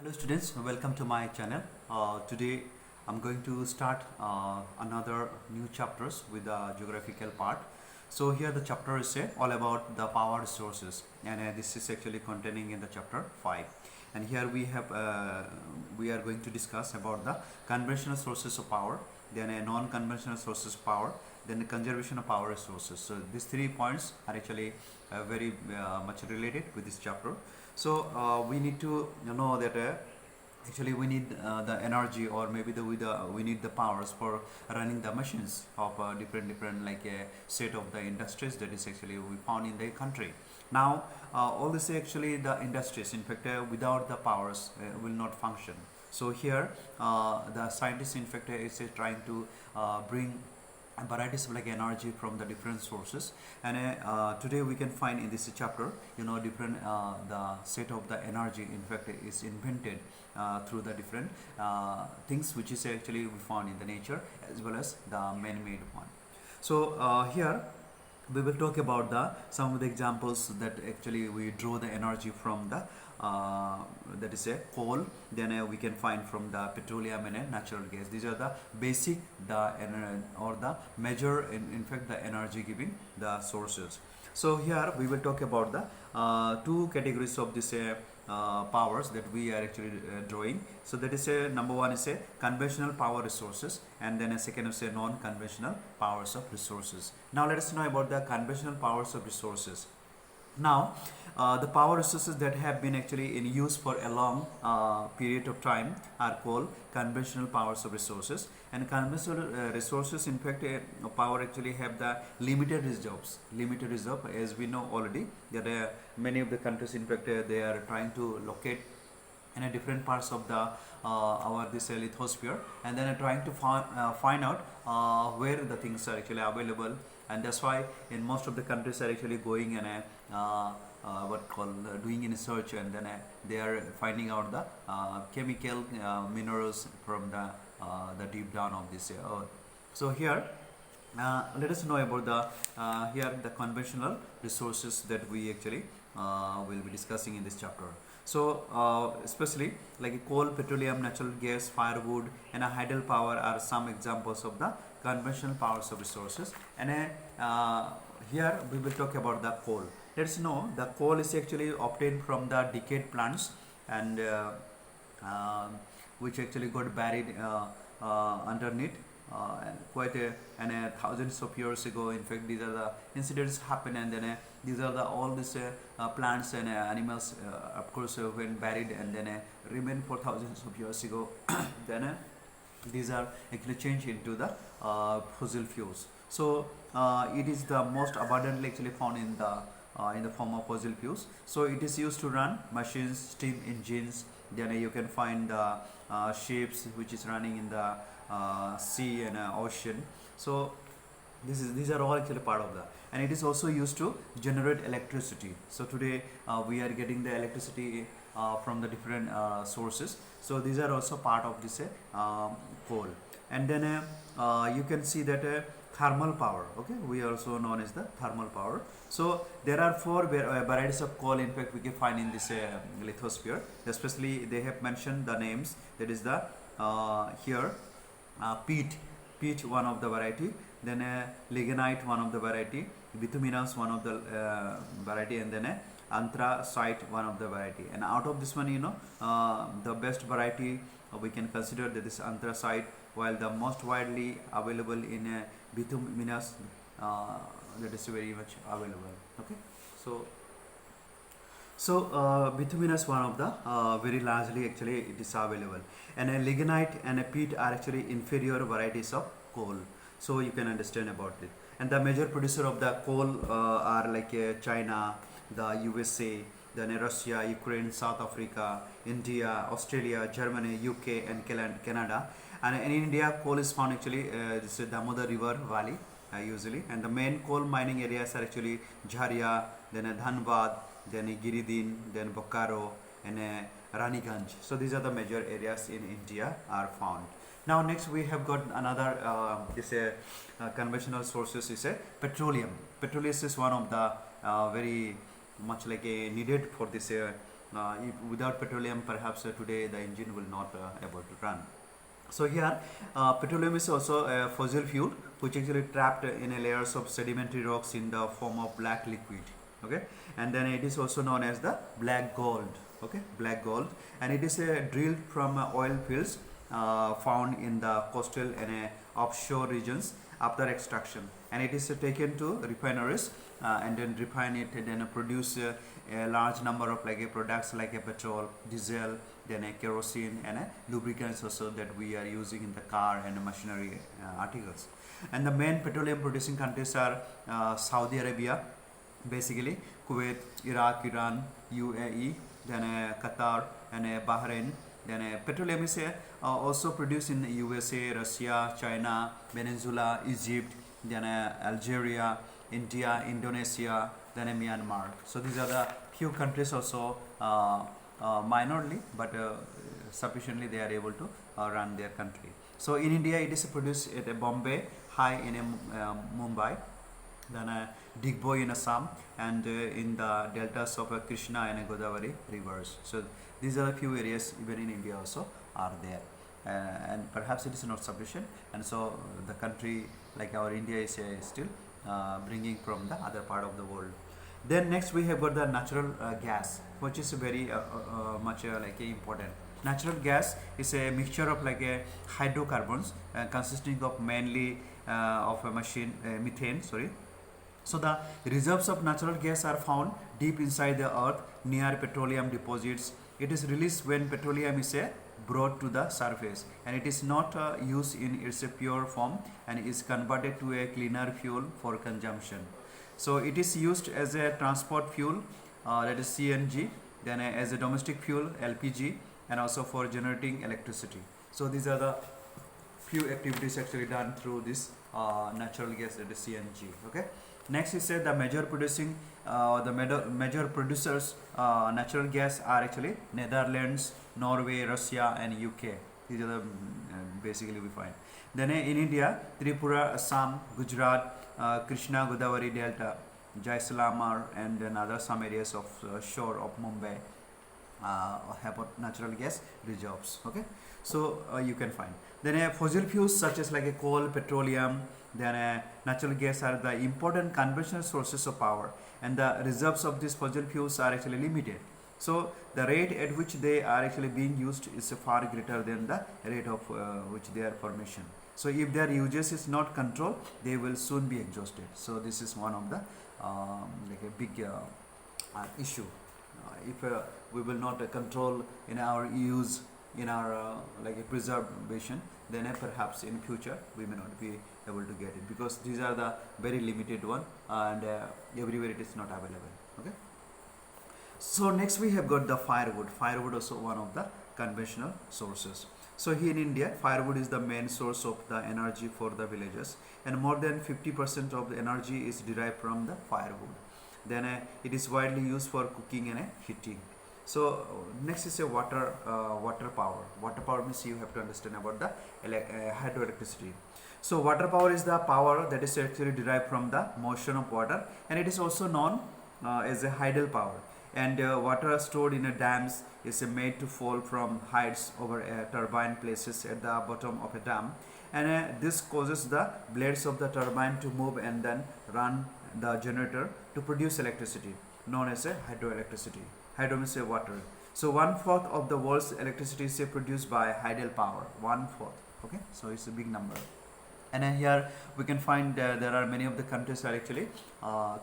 Hello students, welcome to my channel. Today I'm going to start another new chapters with the geographical part. So here the chapter is all about the power resources, and this is actually containing in the chapter 5. And here we are going to discuss about the conventional sources of power, then a non-conventional sources of power, then the conservation of power resources. So these 3 points are actually very much related with this chapter. So we need to know that actually we need the energy, or maybe we need the powers for running the machines of different like a set of the industries that is actually we found in the country. Now all this actually the industries, in fact, without the powers will not function. So here the scientists, in fact, is trying to bring varieties of like energy from the different sources, and today we can find in this chapter different the set of the energy, in fact, is invented through the different things which is actually we found in the nature as well as the man-made one. So here we will talk about the some of the examples that actually we draw the energy from the that is a coal, then we can find from the petroleum and natural gas. These are the basic or the major in fact the energy giving the sources. So here we will talk about the two categories of this powers that we are actually drawing. So that is a number one is a conventional power resources, and then a second is a non-conventional powers of resources. Now let us know about the conventional powers of resources. Now the power resources that have been actually in use for a long period of time are called conventional powers of resources. And conventional resources, in fact, power actually have the limited reserve, as we know already that many of the countries, in fact, they are trying to locate in a different parts of the our this lithosphere, and then trying to find out where the things are actually available. And that's why in most of the countries are actually going in a what called doing in a search, and then they are finding out the chemical minerals from the deep down of this earth. So here let us know about the here the conventional resources that we actually will be discussing in this chapter. So especially like coal, petroleum, natural gas, firewood, and hydropower are some examples of the conventional powers of resources. And here we will talk about the coal. Let's know the coal is actually obtained from the decayed plants, and which actually got buried underneath and quite thousands of years ago. In fact, these are the incidents happen, and then these are the all these plants and animals of course when buried and then remain for thousands of years ago. Then these are actually changed into the fossil fuels. So it is the most abundantly actually found in the form of fossil fuels. So it is used to run machines, steam engines. Then you can find the ships which is running in the sea and ocean. So these are all actually part of that, and it is also used to generate electricity. So today we are getting the electricity from the different sources. So these are also part of this coal. And then you can see that thermal power, okay, we also known as the thermal power. So there are four varieties of coal, in fact, we can find in this lithosphere. Especially they have mentioned the names. That is the here peat one of the variety, then lignite one of the variety, bituminous one of the variety, and then anthracite one of the variety. And out of this one, the best variety we can consider that is anthracite, while the most widely available in bituminous that is very much available. Okay, so bituminous one of the very largely actually it is available, and a lignite and a peat are actually inferior varieties of coal. So you can understand about it. And the major producer of the coal are like China, the USA, then Russia, Ukraine, South Africa, India, Australia, Germany, UK, and Canada. And in India, coal is found actually this is Damodar River Valley usually, and the main coal mining areas are actually Jharia, then Dhanbad, then Giridin, then Bokaro, and Raniganj. So these are the major areas in India are found. Now next we have got another this conventional sources is a petroleum. Petroleum is one of the very much like a needed for this If without petroleum, perhaps today the engine will not able to run. So here, petroleum is also a fossil fuel which actually trapped in a layers of sedimentary rocks in the form of black liquid. Okay, and then it is also known as the black gold. Okay, black gold, and it is drilled from oil fields found in the coastal and offshore regions after extraction, and it is taken to refineries and then refine it and then produce a large number of like products like a petrol, diesel, then a kerosene and lubricants also that we are using in the car and machinery articles. And the main petroleum producing countries are Saudi Arabia, basically Kuwait, Iraq, Iran, UAE, then Qatar and Bahrain. Then petroleum is also produced in USA, Russia, China, Venezuela, Egypt, then Algeria, India, Indonesia, then Myanmar. So these are the few countries also minorly, but sufficiently they are able to run their country. So in India, it is produced at Bombay, High in Mumbai, then Digboi in Assam, and in the deltas of Krishna and Godavari rivers. So these are a few areas even in India also are there. And perhaps it is not sufficient, and so the country like our India is still bringing from the other part of the world. Then next we have got the natural gas, which is very much like important. Natural gas is a mixture of like a hydrocarbons consisting of mainly of a methane. Sorry. So the reserves of natural gas are found deep inside the earth near petroleum deposits. It is released when petroleum is brought to the surface, and it is not used in its pure form and is converted to a cleaner fuel for consumption. So it is used as a transport fuel, that is CNG, then as a domestic fuel LPG, and also for generating electricity. So these are the few activities actually done through this natural gas, that is CNG. Okay. Next is the major producers natural gas are actually Netherlands, Norway, Russia, and UK. These are the basically we find. Then in India, Tripura, Assam, Gujarat, Krishna Godavari Delta, Jaisalmer, and then other some areas of shore of Mumbai have natural gas reserves. Okay, so you can find. Then fossil fuels such as like a coal, petroleum, then natural gas are the important conventional sources of power, and the reserves of these fossil fuels are actually limited. So the rate at which they are actually being used is far greater than the rate of which their formation. So if their usage is not controlled, they will soon be exhausted. So this is one of the like a big issue. If we will not control in our use, in our like a preservation, then perhaps in future we may not be able to get it, because these are the very limited one, and everywhere it is not available. Okay. So next we have got the firewood. Firewood also one of the conventional sources. So here in India, firewood is the main source of the energy for the villages, and more than 50% of the energy is derived from the firewood. Then it is widely used for cooking and heating. So next is a water power. Water power means you have to understand about the hydroelectricity. So water power is the power that is actually derived from the motion of water, and it is also known as a tidal power. And water stored in a dams is made to fall from heights over a turbine places at the bottom of a dam, and this causes the blades of the turbine to move and then run the generator to produce electricity, known as a hydroelectricity. Hydro means water. So 1/4 of the world's electricity is produced by tidal power. 1/4. Okay, so it's a big number. And here we can find there are many of the countries are actually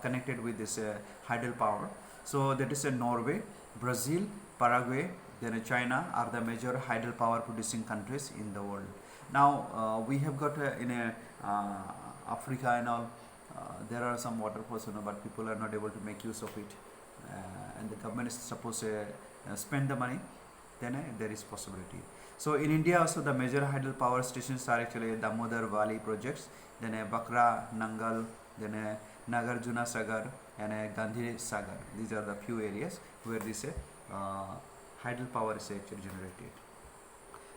connected with this tidal power. So that is Norway, Brazil, Paraguay, then China are the major tidal power producing countries in the world. Now we have got in Africa and all, there are some waterfalls, but people are not able to make use of it, and the government is supposed to spend the money, then there is possibility. So in India also the major tidal power stations are actually Damodar Valley projects, then Bakra, Nangal, then Nagarjuna Sagar, and Gandhi Sagar. These are the few areas where this tidal power is actually generated.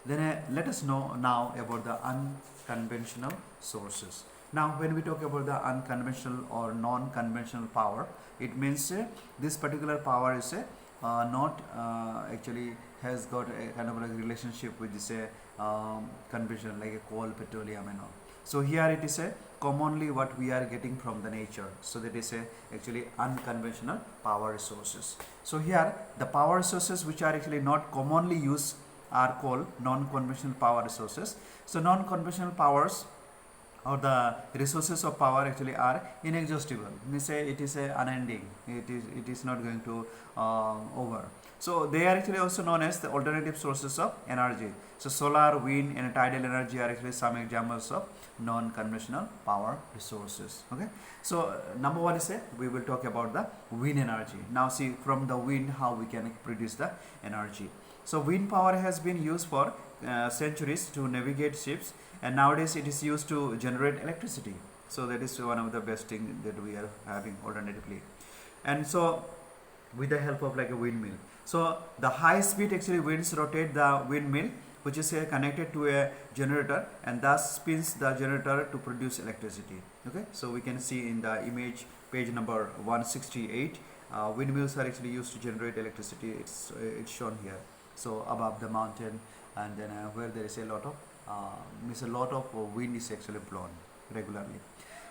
Then let us know now about the unconventional sources. Now when we talk about the unconventional or non-conventional power, it means this particular power is not actually has got a kind of like relationship with this conventional like a coal, petroleum and all. So here it is a commonly what we are getting from the nature. So that is a actually unconventional power resources. So here the power resources which are actually not commonly used are called non-conventional power resources. So non-conventional powers or the resources of power actually are inexhaustible. We say it is a unending. It is not going to over. So they are actually also known as the alternative sources of energy. So solar, wind, and tidal energy are actually some examples of non-conventional power resources. Okay. So number one is we will talk about the wind energy. Now see from the wind how we can produce the energy. So wind power has been used for centuries to navigate ships, and nowadays it is used to generate electricity. So that is one of the best thing that we are having alternatively. And so with the help of like a windmill, so the high speed actually winds rotate the windmill which is connected to a generator and thus spins the generator to produce electricity. Okay, so we can see in the image page number 168, windmills are actually used to generate electricity. It's shown here. So above the mountain, and then where there is a lot of wind is actually blown regularly.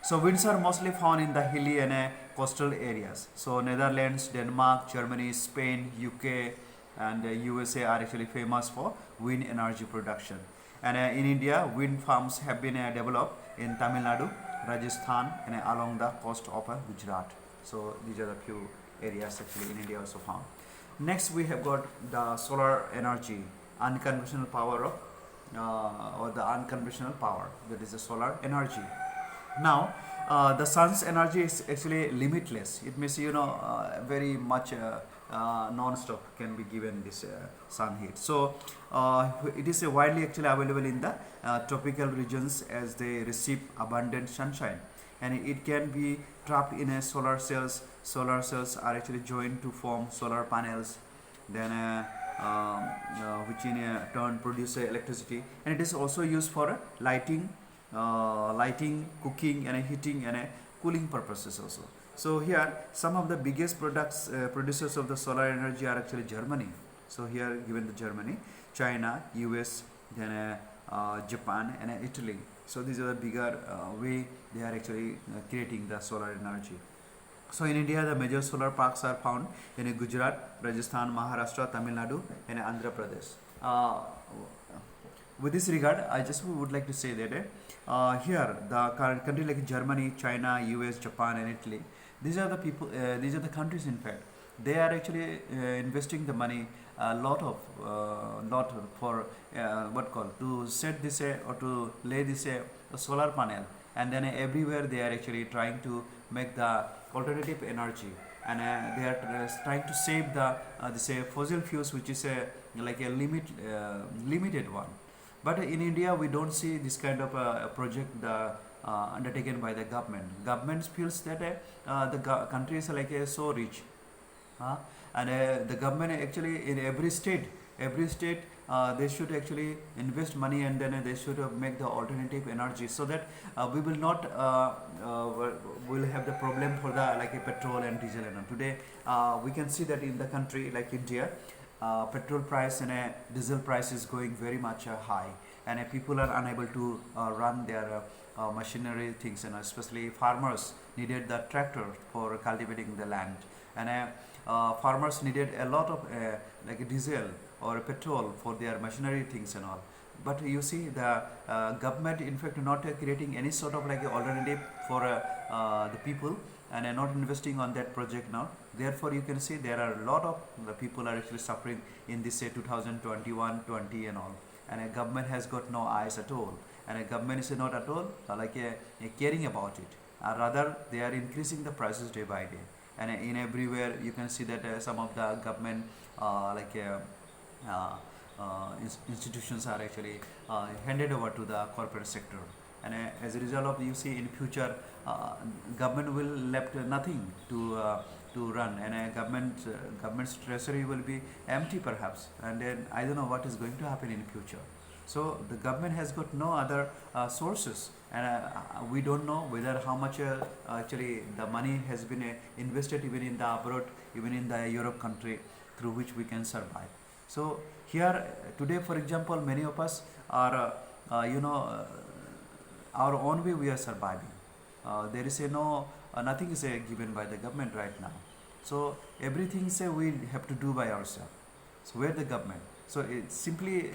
So winds are mostly found in the hilly and coastal areas. So Netherlands, Denmark, Germany, Spain, UK, and USA are actually famous for wind energy production. And in India, wind farms have been developed in Tamil Nadu, Rajasthan, and along the coast of Gujarat. So these are the few areas actually in India also found. Next, we have got the solar energy, unconventional power of or the unconventional power, that is the solar energy. Now the sun's energy is actually limitless. It means very much non-stop can be given this sun heat. So it is widely actually available in the tropical regions as they receive abundant sunshine, and it can be trapped in a solar cells. Solar cells are actually joined to form solar panels, then which in turn produce electricity, and it is also used for lighting, cooking, and heating and cooling purposes also. So here some of the biggest producers of the solar energy are actually Germany. So here given the Germany, China, US, then Japan and Italy. So these are the bigger way they are actually creating the solar energy. So in India, the major solar parks are found in Gujarat, Rajasthan, Maharashtra, Tamil Nadu, and Andhra Pradesh. With this regard, I just would like to say that here the country like Germany, China, US, Japan, and Italy, these are the people. These are the countries. In fact, they are actually investing the money a lot for what called to set this or to lay this a solar panel, and then everywhere they are actually trying to make the alternative energy, and they are trying to save the this fossil fuels, which is like a limited one. But in India, we don't see this kind of a project undertaken by the government. Government feels that the country is like so rich, and the government actually in every state they should actually invest money, and then they should make the alternative energy, so that we will not will have the problem for the like a petrol and diesel. And today we can see that in the country like India, petrol price and diesel price is going very much high, and people are unable to run their machinery things, and especially farmers needed the tractor for cultivating the land, and farmers needed a lot of like diesel or petrol for their machinery things and all. But you see the government in fact not creating any sort of like alternative for the people, and not investing on that project now. Therefore you can see there are a lot of the people are actually suffering in this say 2021-20 and all, and a government has got no eyes at all, and a government is not at all like caring about it. Rather they are increasing the prices day by day, and in everywhere you can see that some of the government like institutions are actually handed over to the corporate sector, and as a result of you see in future government will left nothing to run, and government's treasury will be empty perhaps, and then I don't know what is going to happen in future. So the government has got no other sources, and we don't know whether how much actually the money has been invested even in the abroad, even in the Europe country. through which we can survive. So here today, for example, many of us are our own way we are surviving. There is a no nothing is given by the government right now. So everything say we have to do by ourselves. So where the government? So it's simply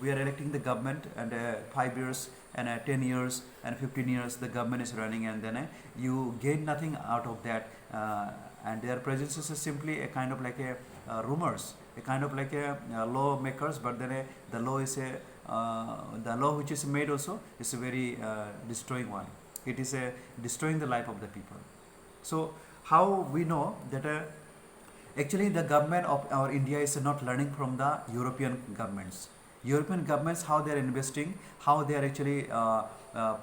we are electing the government, and 5 years and 10 years and 15 years the government is running, and then you gain nothing out of that, and their presence is simply a kind of like a rumors, a kind of like a law makers, but then the law is a the law which is made also is a very destroying one. It is destroying the life of the people. So how we know that actually the government of our India is not learning from the European governments. European governments, how they are investing, how they are actually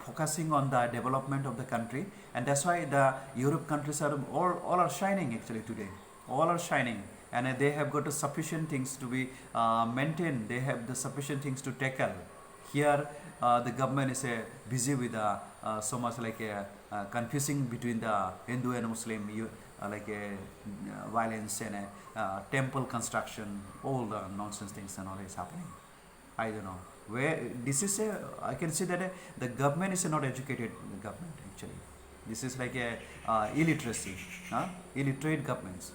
focusing on the development of the country, and that's why the Europe countries are all are shining actually today. All are shining, and they have got sufficient things to be maintained. They have the sufficient things to tackle. Here, the government is busy with so much like confusing between the Hindu and Muslim, like violence and temple construction, all the nonsense things and all is happening. I don't know where this is. I can see that the government is not educated government actually. This is like a illiteracy, illiterate governments.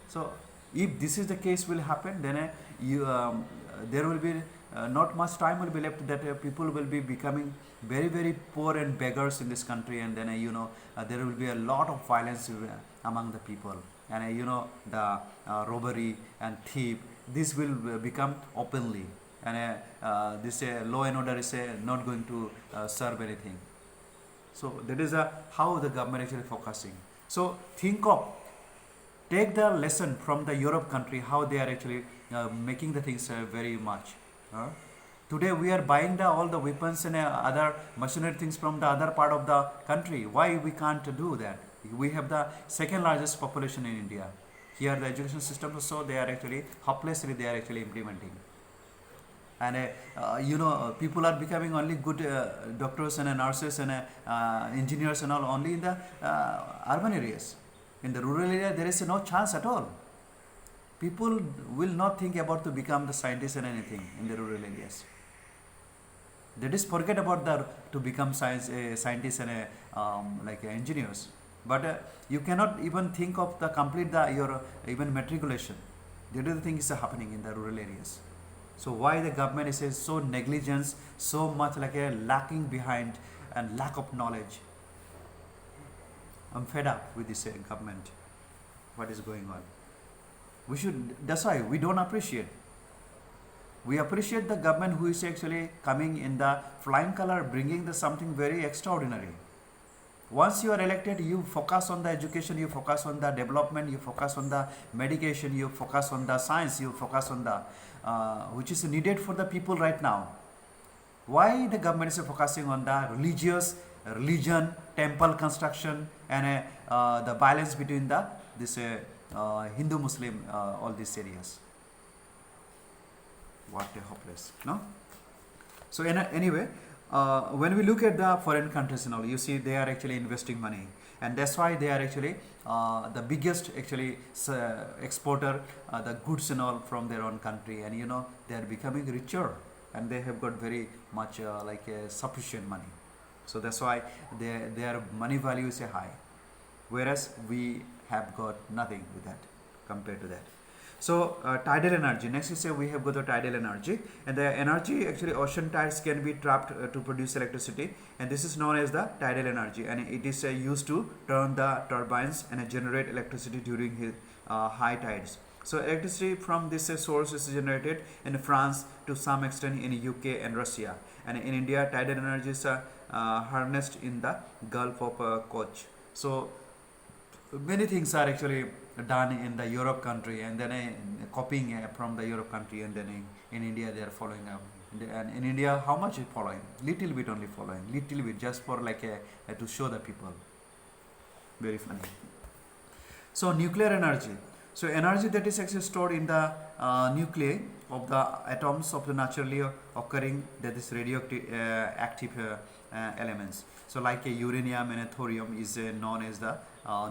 So if this is the case will happen, then there will be not much time will be left that people will be becoming very poor and beggars in this country, and then there will be a lot of violence among the people, and the robbery and thief, this will become openly, and this law and order is not going to serve anything. So that is how the government actually focusing. So take the lesson from the Europe country, how they are actually making the things very much. Today we are buying all the weapons and other machinery things from the other part of the country. Why we can't do that? We have the second largest population in India. Here the education system also they are actually hopelessly they are actually implementing. And people are becoming only good doctors and nurses and engineers and all only in the urban areas. In the rural area there is no chance at all. People will not think about to become the scientist and anything in the rural areas. They just forget about to become scientists and like engineers. But you cannot even think of the complete your even matriculation. The other thing is happening in the rural areas. So why the government is so negligent, so much like a lacking behind and lack of knowledge? I'm fed up with this government. What is going on? We should. That's why we don't appreciate. We appreciate the government who is actually coming in the flying color, bringing the something very extraordinary. Once you are elected, you focus on the education, you focus on the development, you focus on the medication, you focus on the science, you focus on the which is needed for the people right now. Why the government is focusing on the religion, temple construction, and the violence between this Hindu Muslim all these areas? What a hopeless, no? So anyway, when we look at the foreign countries and all, you see they are actually investing money, and that's why they are actually the biggest actually exporter the goods and all from their own country, and they are becoming richer, and they have got very much sufficient money. So that's why their money value is high, whereas we have got nothing with that compared to that. So tidal energy. Next is we have got the tidal energy, and the energy actually ocean tides can be trapped to produce electricity, and this is known as the tidal energy, and it is used to turn the turbines and generate electricity during high tides. So electricity from this source is generated in France to some extent in UK and Russia, and in India tidal energy is harnessed in the Gulf of Koch. So many things are actually done in the Europe country, and then copying from the Europe country, and then in India they are following up. And in India, how much is following? Little bit only following, little bit, just for to show the people. Very funny. So nuclear energy. So energy that is actually stored in the nuclei of the atoms of the naturally occurring, that is radioactive active elements. So like uranium and thorium is known as the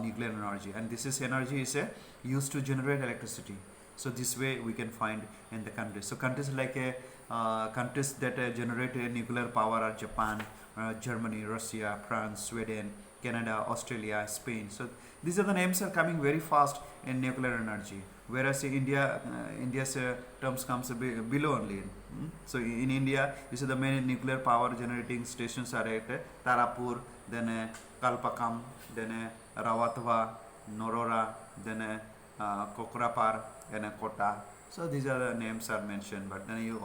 nuclear energy, and this is energy is used to generate electricity. So this way we can find in the countries. So countries like countries that generate nuclear power are Japan, Germany, Russia, France, Sweden, Canada, Australia, Spain. So these are the names are coming very fast in nuclear energy. Whereas in India, India's terms comes below only. So in India, you see the main nuclear power generating stations are at Tarapur, then Kalpakam, then Rawatwa, Norora, then Kokrapar, and Kota. So these are the names are mentioned, but then you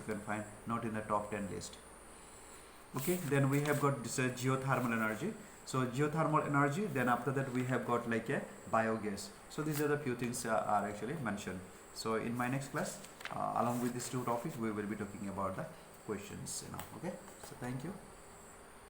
can find not in the top 10 list. Okay, then we have got this geothermal energy. So geothermal energy, then after that we have got like a biogas. So these are the few things are actually mentioned. So in my next class, along with these two topics, we will be talking about the questions. Okay, so thank you.